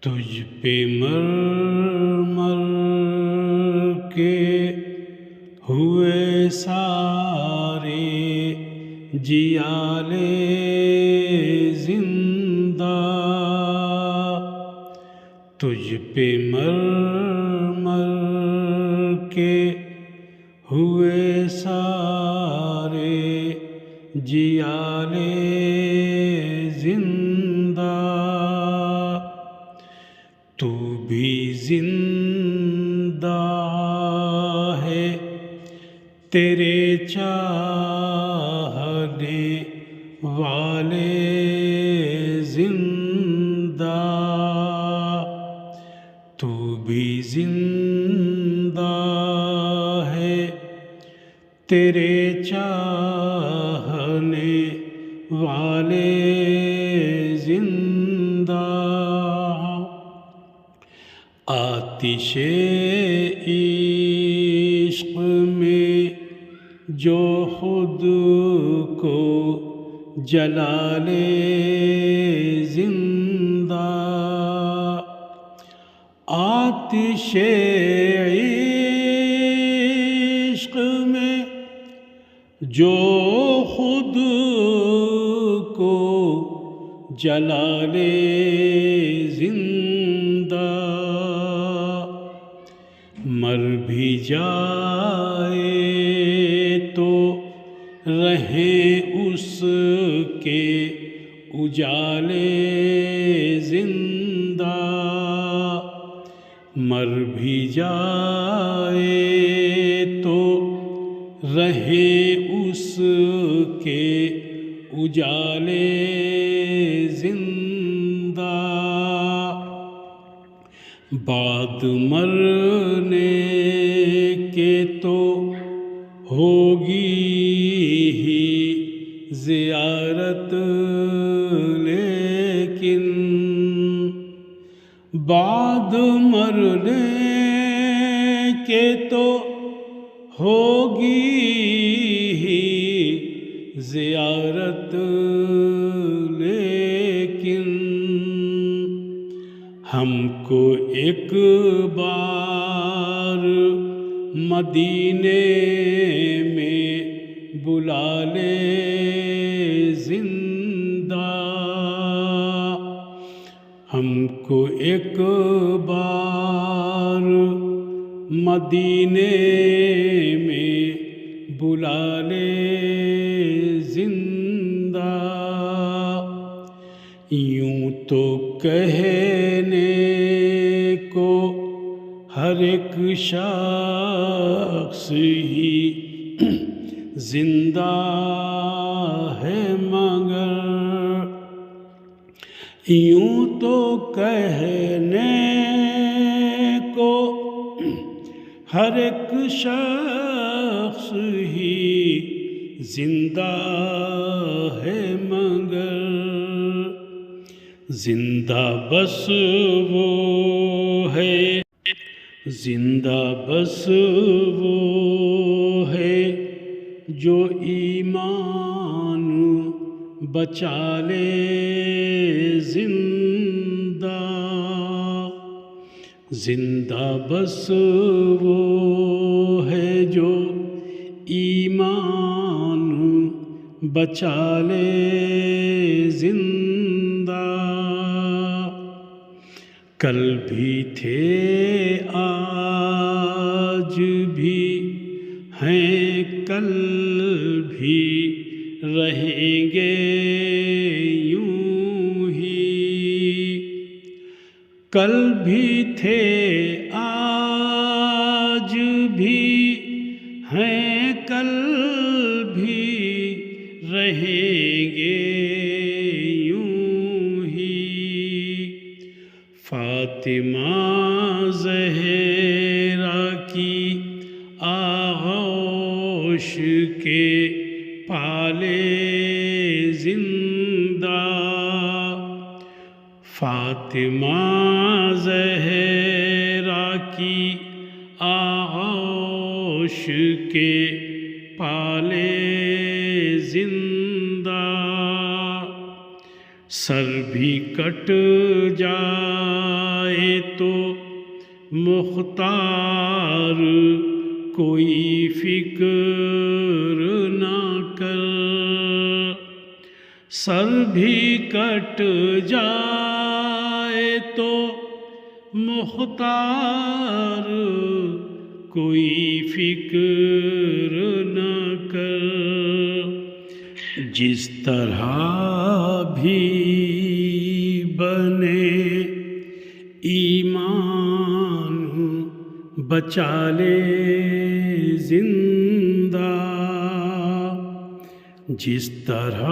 تجھ پہ مر مر کے ہوئے سارے جیالے زندہ، تجھ پہ مر مر کے ہوئے سارے جیالے زندہ، تو بھی زندہ ہے تیرے چاہنے والے زندہ، تو بھی زندہ ہے تیرے چاہنے والے زندہ، آتش عشق میں جو خود کو جلا لے زندہ، آتش عشق میں جو خود کو جلا لے زندہ، مر بھی جائے تو رہیں اس کے اجالے زندہ، مر بھی جائے تو رہیں اس کے اجالے زندہ، بعد مرنے کے تو ہوگی ہی زیارت، لیکن بعد مرنے کے تو ہوگی ہی زیارت، لیکن ہم کو ایک بار مدینے میں بلا لے زندہ، ہم کو ایک بار مدینے میں بلا لے زندہ، یوں تو کہنے کو ہر ایک شخص ہی زندہ ہے، مگر یوں تو کہنے کو ہر ایک شخص ہی زندہ ہے، مگر زندہ بس وہ ہے، زندہ بس وہ ہے جو ایمان بچا لے زندہ، زندہ بس وہ ہے جو ایمان بچا لے زندہ، کل بھی تھے آج بھی ہیں کل بھی رہیں گے یوں ہی، کل بھی تھے آج بھی ہیں کل بھی رہیں گے یوں ہی، فاطمہ زہرا کی آغوش کے پالے زندہ، فاطمہ زہرا کی آغوش کے پالے زندہ، سر بھی کٹ جائے جائے تو مختار کوئی فکر نہ کر، سر بھی کٹ جائے تو مختار کوئی فکر نہ کر، جس طرح بھی بنے ایمان بچا لے زندہ، جس طرح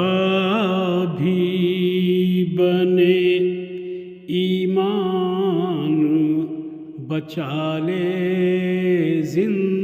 بھی بنے ایمان بچا لے زندہ۔